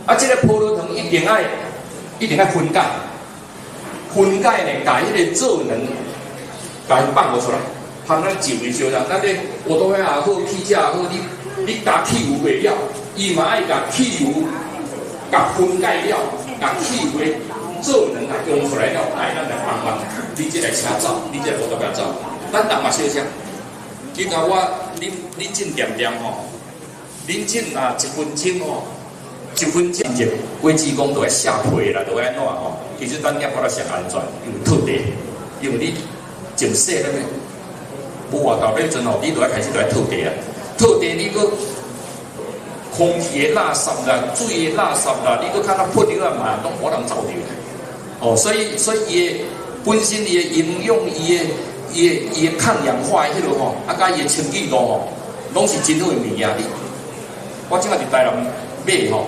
啊，这个葡萄糖一定要分解，分解呢，把迄个做能，把它放出来，含咱酒的相当。咱咧活动也好，气质也好，你把气油袂了，伊嘛爱把气油甲分解了，把气油的做能啊用出来了，来咱来帮忙。你这个车走，你这个葡萄干走，咱人嘛小声。今仔我恁进点点吼，恁进啊1分钟吼，1分钟就危机讲都要下皮啦，都要安怎吼？其实咱业法上安全，因为土地，因为你种细了咩？无外头咧阵吼，你都要开始来土地啦，土地你个空气的垃圾啦、水的垃圾啦，你个看到泼掉啊嘛，拢无人走掉。哦，所以伊的本身伊的营养，伊的抗氧化迄落吼，啊，甲伊的清洁度吼，拢是真好的物件。我即摆伫台南买吼，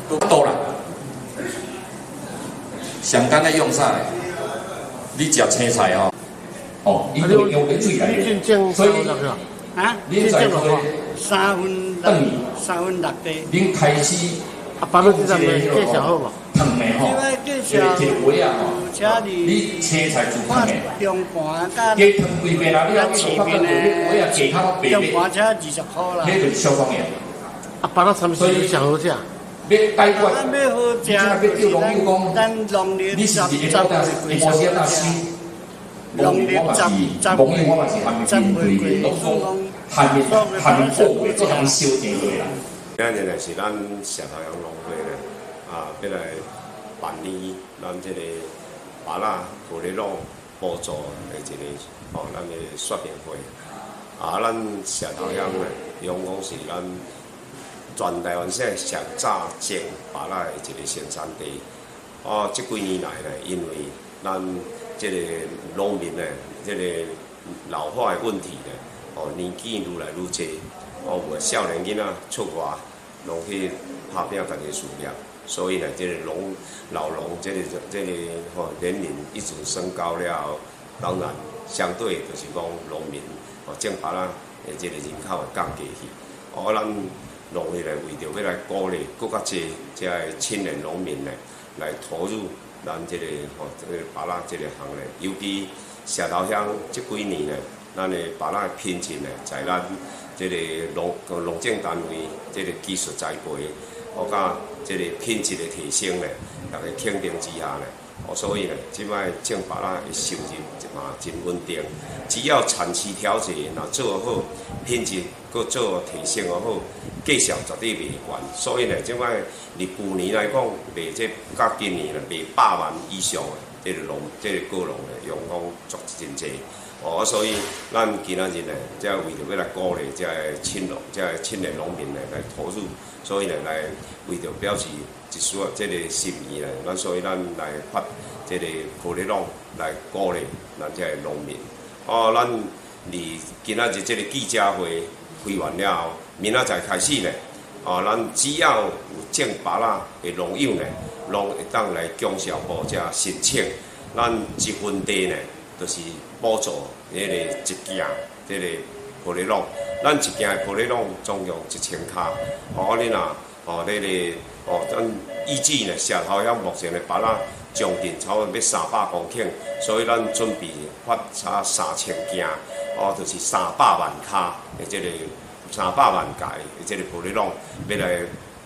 都多啦。上简单用啥？你食青菜吼，哦，伊都用个水来的，所以啊，恁在做3分6地，恁开始啊，把那这个介绍好无？烫的吼，一个位啊吼，你青菜煮烫的，中盘甲加烫几遍啦，你啊去看看那位啊，价较白中盘车20块啦。那就是消防员。啊，把那什么时上好食？要解决，要好食，咱农历你是一个大师，无时大师。农历10农历我嘛是含面对，拢讲含面过月，这项烧钱过啦。今日呢是咱石头乡农会呢，要来办理咱这个芭乐互利拢补助的一个咱的说明会。咱石头乡呢，用讲是咱全台湾省上早种芭乐的一个生产地。这几年来呢，因为咱这个农民呢，这个老化的问题呢，年纪愈来愈多，有少年囡仔出外，拢去打拼家己事业，所以呢，这个老农这个年龄一直升高了后，当然相对就是讲农民种芭乐的这个人口会降低去。咱农会呢为着要来鼓励更较济这青年农民呢来投入咱这个芭乐这个行业，尤其石头乡这几年呢，咱的芭乐品质呢，在咱这个农政单位这个技术栽培，甲这个品质的提升呢，大家肯定之下呢，所以呢，即摆种芭乐的收入嘛真稳定。只要长期调节，若做好，品质搁做提升好，价钱绝对袂悬。所以呢，即摆你去年来讲，卖这甲今年呢卖100万以上的这个果农呢，用讲足真济。所以咱今仔日呢，即为着要来鼓励这青年农民呢来投入，所以呢来为着表示一丝这个心意呢，所以咱来发这个互利拢来鼓励咱这农民。咱今仔日这个记者会开完了后，明仔载开始呢，咱只要有种芭乐的农友呢，拢会当来供销部这申请，咱1分地呢，就是补助迄个一件这个玻璃笼，咱一件玻璃笼总共1000卡。你若咱预计呢，石头乡目前的芭乐将近差不多要300公顷，所以咱准备发差3000件，就是300万卡的这个300万架的这个玻璃笼，要来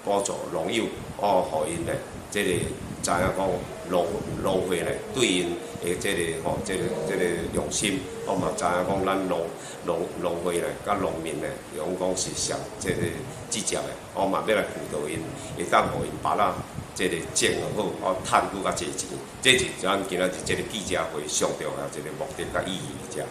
补助农友，互因呢，这个知影讲农会呢对因的这个用心，嘛知影讲咱农会呢，甲农民呢，用讲是上这个直接的，嘛要来辅导因，会当互因芭乐这个种好，赚更较济钱，这是咱今仔日这个记者会上重要一个目的甲意义，遮。